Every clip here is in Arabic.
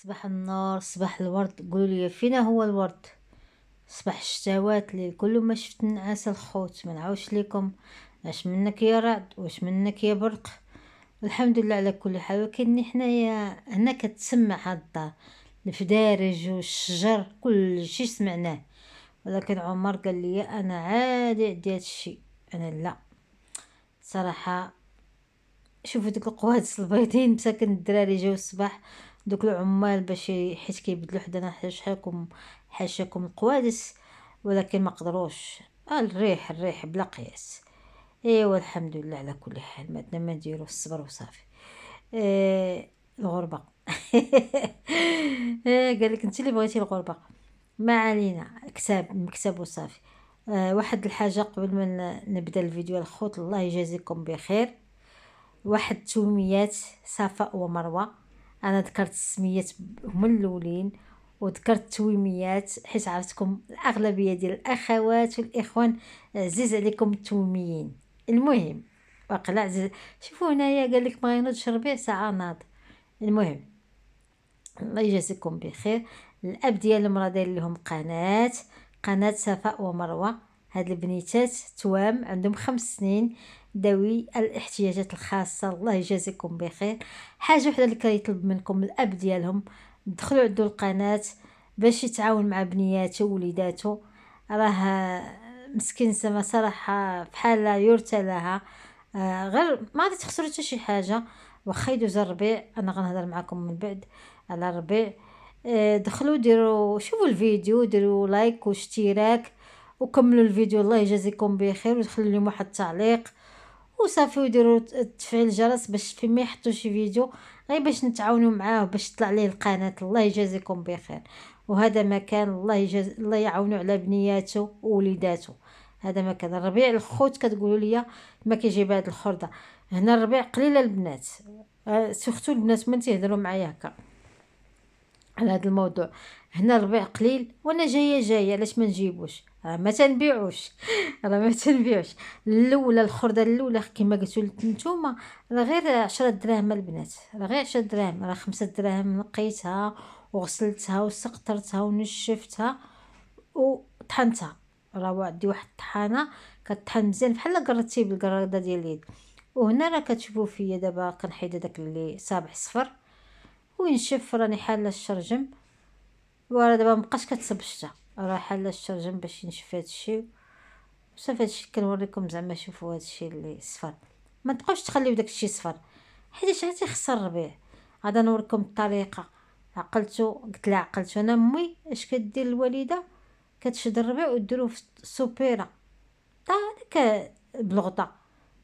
صباح النور، صباح الورد. قولوا لي فينا هو الورد؟ صباح الشتاوات اللي كل ما شفت النعاس الخوت ما نعاوش ليكم. اش منك يا رعد واش منك يا برق. الحمد لله على كل حال. ولكن حنايا هنا كتسمع هاد الدار الفدارج والشجر كل شي سمعناه. ولكن عمر قال لي انا عادي عندي هاد الشيء. انا لا صراحه. شوفوا دوك القوادس البيضين مساكن الدراري جاو الصباح، دوك العمال باش حيت كيبدلوا حدانا شحالكم حاشاكم القوادس، ولكن ما قدروش. الريح بلا قياس. ايوا الحمد لله على كل حال. ما عندنا ما نديرو، الصبر وصافي. الغربه. قال لك انت اللي بغيتي الغربه. ما علينا، مكسب وصافي. واحد الحاجه قبل ما نبدا الفيديو الخوت، الله يجازيكم بخير. واحد التوميات صفاء ومروه. انا ذكرت السميات هما الاولين وذكرت التويميات حيت عرفتكم الاغلبيه ديال الاخوات والاخوان عزيز عليكم التوميين. المهم واقيلا عزيز. شوفوا هنايا قال لك ما ينوضش ربيع ساعه ناض. المهم الله يجازيكم بخير. الاب ديال المراه داير لهم قناه صفاء ومروه. هاد البنيتات توام عندهم 5 سنين، ذوي الاحتياجات الخاصه. الله يجازيكم بخير. حاجه وحده اللي كيطلب منكم الاب ديالهم، دخلوا عندو القناه باش يتعاون مع بنياته ووليداته. راه مسكين سما صراحه بحال يرثى لها. غير ما غادي تخسروا حتى شي حاجه. واخا يدوز الربيع انا غنهضر معكم من بعد على الربيع. دخلوا ديروا شوفوا الفيديو، ديروا لايك واشتراك وكملوا الفيديو. الله يجازيكم بخير. ودخلوا لهم واحد التعليق وصافي، وديروا تفعيل الجرس باش فيما يحطوا شي فيديو غير باش نتعاونوا معاه باش تطلع ليه القناه. الله يجازيكم بخير. وهذا مكان الله يعاونوا على بنياته ووليداته. هذا مكان الربيع الخوت كتقولوا لي ما كيجيب هاد الخرده. هنا الربيع قليله البنات. سورتو البنات من تيهضروا معايا هكا على هذا الموضوع. هنا الربيع قليل وانا جايه علاش ما نجيبوش؟ راه ما تنبيعوش. راه ما تنبيعوش. الاولى الخرده الاولى كما قلتوا نتوما راه غير 10 دراهم البنات. راه غير 10 دراهم. راه 5 دراهم نقيتها وغسلتها وسقطرتها ونشفتها وطحنتها. راه عندي واحد الطحانه كطحن مزيان بحال قرطتي بالقراده ديال اليد. وهنا راه كتشوفوا فيا دابا كنحيد هذاك اللي صابع صفر ونشف. راني حاله الشرجم وراه دابا مابقاش كتصب الشتا. راه حاله الشرجم باش ينشف هادشي. صافي هادشي كنوريكم زعما. شوفوا هادشي اللي صفر. ما تبقاوش تخليو داكشي صفر حيت عاد تيخسر الربيع. غادا نوريكم الطريقه. عقلتو قلت لها عقلتو انا امي اش كدير الوالده كتشد الربيع وديروه في السوبيره هذيك بالغطا.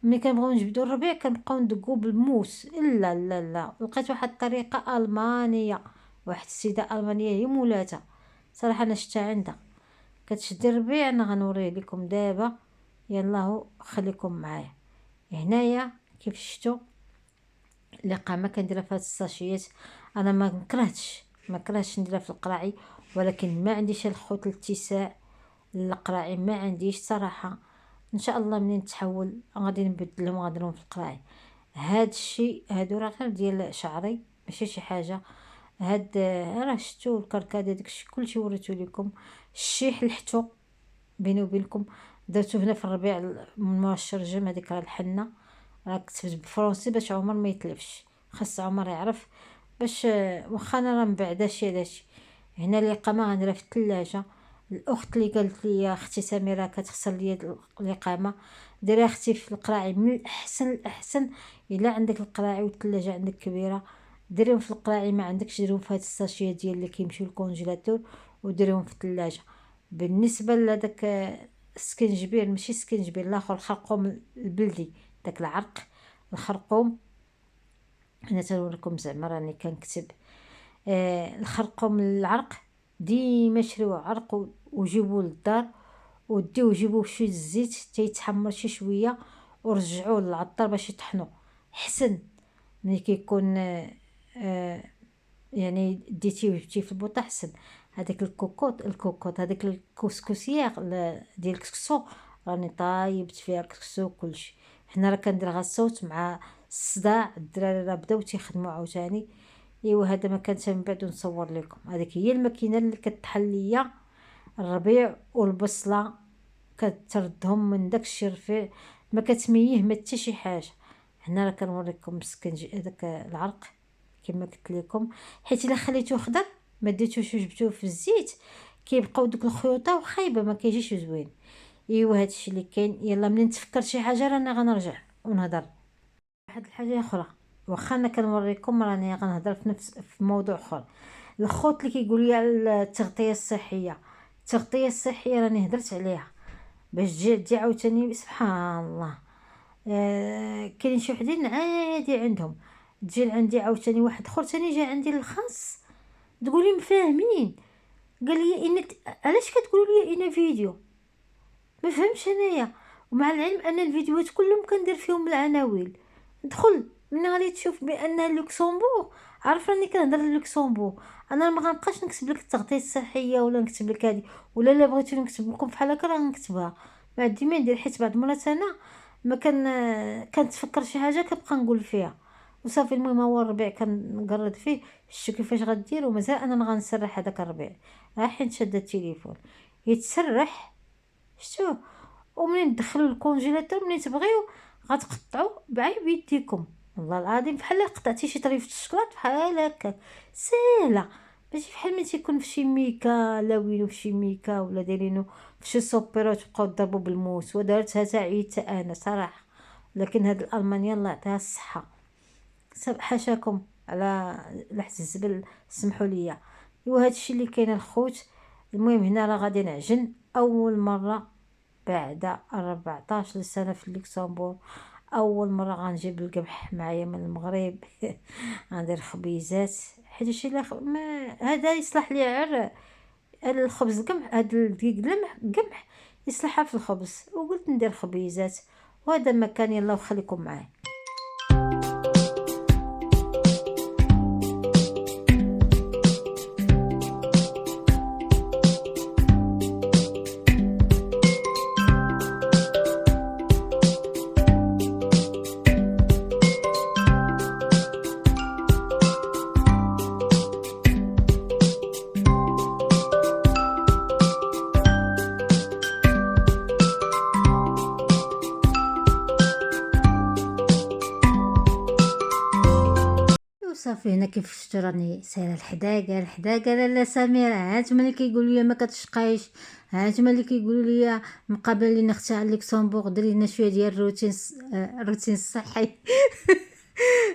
ملي كنبغيو نجبدو الربيع كنبقاو ندقو بالموس. لا لا لا، لقيت واحد الطريقه المانيه. واحد السيده المانيه هي مولاتها صراحه انا شتا عندها. كتشدي الربيع انا غنوريه لكم دابا. يلا خليكم معايا. هنايا كيف شفتوا الاقامه كنديرها في هاد الساشيات. انا ما كرهتش نديرها في القراعي، ولكن ما عنديش الخوت الاتساع القراعي. ما عنديش صراحه. ان شاء الله منين نتحول غادي نبدلهم وغنديرهم في القراعي. هاد الشيء هادو راه غير ديال شعري ماشي شي حاجه. هاد راه شفتوا الكركاده داكشي كلشي وريتو لكم. الشيح لحتو بيني وبينكم درتو هنا في الربيع من مورا الشرجم. هذيك راه الحنه راه كتبت بالفرنسي باش عمر ما يتلفش. خاص عمر يعرف باش واخا انا راه مبعده شي على شي. هنا الاقامه غنديرها في الثلاجه. الاخت اللي قالت لي اختي سميره كتخسر لي الاقامه ديريها اختي في القراعي. من الاحسن الا عندك القراعي والثلاجه عندك كبيره ديريهم في القراعي. ما عندكش ديريهم في هاد الساشيه ديال اللي كيمشيو للكونجيلاتور وديريهم في الثلاجه. بالنسبه لهداك السكنجبير ماشي سكنجبير الاخر الخرقوم البلدي داك العرق الخرقوم. انا تنوريكم زعما راني كنكتب. الخرقوم العرق ديما شريو عرق وجيبوه للدار وديوه جيبوه شي الزيت تيتحمر شي شويه ورجعوه للعطار باش يطحنوا. حسن ملي كيكون يعني ديتيه وجبتيه في البوطه حسن. هذاك الكوكوط هذاك الكسكسيير ديال الكسكسو راني طايبت فيها الكسكسو كلشي. حنا راه كندير غا الصوت مع الصداع. الدراري راه بداو تيخدموا عاوتاني ايوا هذا ما كانش من بعد نصور لكم. هذيك هي الماكينه اللي كتحل ليا الربيع والبصله، كتردهم من داك الرفيع، ما كتميه ما حتى شي حاجه. هنا راه كنوريكم مسكن هذاك العرق كما قلت لكم، حيت الا خليتوه خضر ما ديتوش وجبتوه في الزيت كيبقاو دوك الخيوطه وخايبه ما كيجيش زوين. ايوا هادشي اللي كاين. يلا منين تفكر شي حاجه رانا غنرجع ونهضر. واحد الحاجه اخرى، واخا انا كنوريكم راني غنهضر في نفس في موضوع اخر. الخوت اللي كيقول لي على التغطيه الصحيه، التغطيه الصحيه راني هضرت عليها باش تجي عاوتاني سبحان الله. كاين شي وحدين عادي عندهم، تجي عندي عاوتاني واحد اخر تاني جا عندي الخاص تقولي مفاهمين. قال لي ان علاش كتقولوا لي ان فيديو؟ ما فهمتش انايا. ومع العلم ان الفيديوهات كلهم كندير فيهم العناوين. ندخل من غادي تشوف بان لوكسمبورغ، عارف راني كنهضر لوكسمبورغ. انا ما غنبقاش نكتب لك التغطيه الصحيه ولا نكتب لك هذه، ولا لا بغيتو نكتب لكم بحال هكا راه نكتبها. ما عندي ما ندير، حيت بعض المرات انا ما كنتفكر شي حاجه كنبقى نقول فيها وصافي. المهم هو الربيع كنقرد فيه، شتو كيفاش غدير. ومازال انا ما غنسرح هذاك الربيع، حين شاد التليفون يتسرح شتو. ومنين تدخلوا الكونجيلاتور منين تبغيو غتقطعوا بعي بيديكم. والله العظيم بحال قطعتي شي طريف الشكلاط بحال هكا ساهله، ماشي بحال ما تيكون في شي ميكا لاوينو في شي ميكا ولا دايرينو في شي سوبيرا تبقاو تضربوا بالموس. ودارتها تا عييت انا صراحه. لكن هاد الالمانيا الله يعطيها الصحه، حاشاكم على لحس الزبل، سمحوا لي. ايوا هادشي اللي كاين الخوت. المهم هنا راه غادي نعجن اول مره بعد 14 سنه في اللوكسمبورغ. اول مره غنجيب القمح معايا من المغرب غندير خبيزات، حيت هادشي ما هذا يصلح لي غير الخبز القمح. هاد الدقيق قمح يصلحها في الخبز، وقلت ندير خبيزات. وهذا ما كان. يلا وخليكم معايا. وصافي هنا كيف شفتوا راني سايره الحداقه. لاله سميره هانتوما اللي كيقولوا لي ما كتشقايش، هانتوما اللي كيقولوا لي مقابله لينا اختي على لوكسمبورغ ديري لنا شويه ديال الروتين الروتين الصحي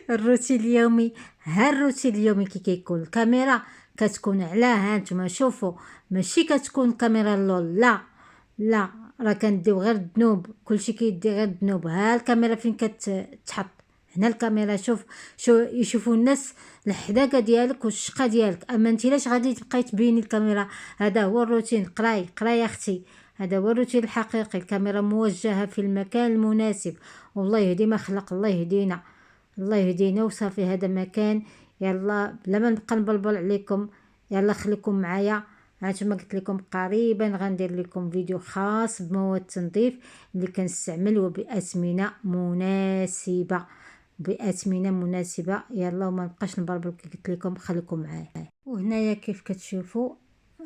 الروتين اليومي. ها الروتين اليومي كي كيكون الكاميرا كتكون على هانتوما شوفوا، ماشي كتكون الكاميرا اللول، لا لا، راه كنديو غير الذنوب، كلشي كيدي غير الذنوب. ها الكاميرا فين كتحط هنا الكاميرا. شو يشوفوا الناس الحداقه ديالك والشقه ديالك. اما انت لاش غادي تبقاي تبيني الكاميرا؟ هذا هو الروتين. قراي يا اختي، هذا هو الروتين الحقيقي. الكاميرا موجهه في المكان المناسب. والله يهدي ما خلق، الله يهدينا الله يهدينا. وصافي هذا مكان. يلا بلا ما نبقى نبلبل عليكم، يلا خليكم معايا. هانتوما قلت لكم قريبا غندير لكم فيديو خاص بمواد التنظيف اللي كنستعمل وبأثمنة مناسبة، بأثمنة مناسبة. يلا وما نبقاش نبربر كي قلت لكم، خليكم معايا. وهنايا كيف كتشوفوا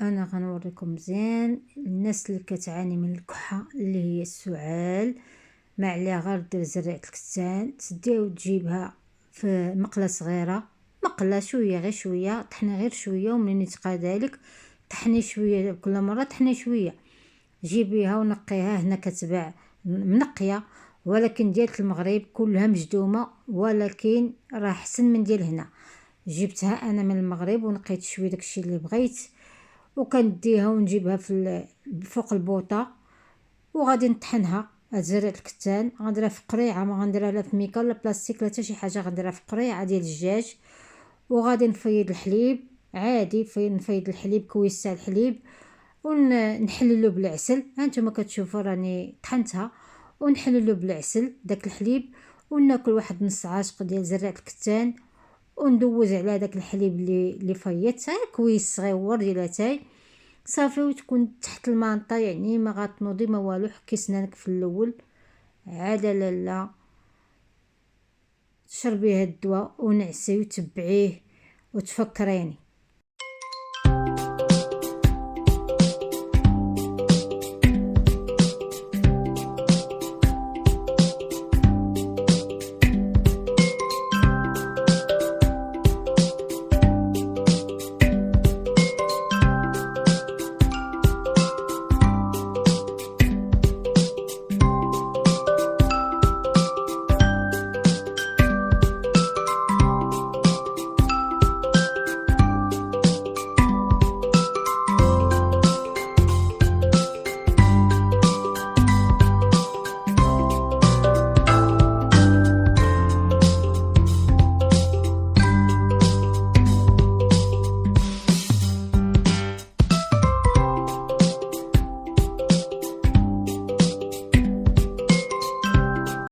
انا غنوريكم مزيان. الناس اللي كتعاني من الكحه اللي هي السعال، ما عليها غير دير زريعه الكتان، تديها وتجيبها في مقله صغيره، مقله شويه غير شويه، طحني غير شويه. ومنين يتقادى لك طحني شويه، كل مره طحني شويه، جيبيها ونقيها. هنا كتباع منقيه، ولكن ديال المغرب كلها مجدومه، ولكن راه احسن من ديال هنا. جبتها انا من المغرب ونقيت شويه داكشي اللي بغيت، وكنديها ونجيبها في فوق البوطه وغادي نطحنها. هاد زريعه الكتان غنديرها في قريعه، ما غنديرها لا في ميكا لا بلاستيك لا حتى شي حاجه، غنديرها في قريعه ديال الدجاج. وغادي نفيض الحليب عادي، نفيض الحليب كويس تاع الحليب، ونحللو بالعسل. هانتوما كتشوفوا راني طحنتها، ونحللو بالعسل داك الحليب، وناكل واحد نص عاشق ديال زريعه الكتان، وندوز على داك الحليب اللي فيضت كويس صغيور ديال اتاي صافي. وتكون تحت المانطه، يعني ما غتنوضي ما والو، حكي سنانك في الاول عاد لا شربي هاد الدواء ونعسي وتبعيه. وتفكريني.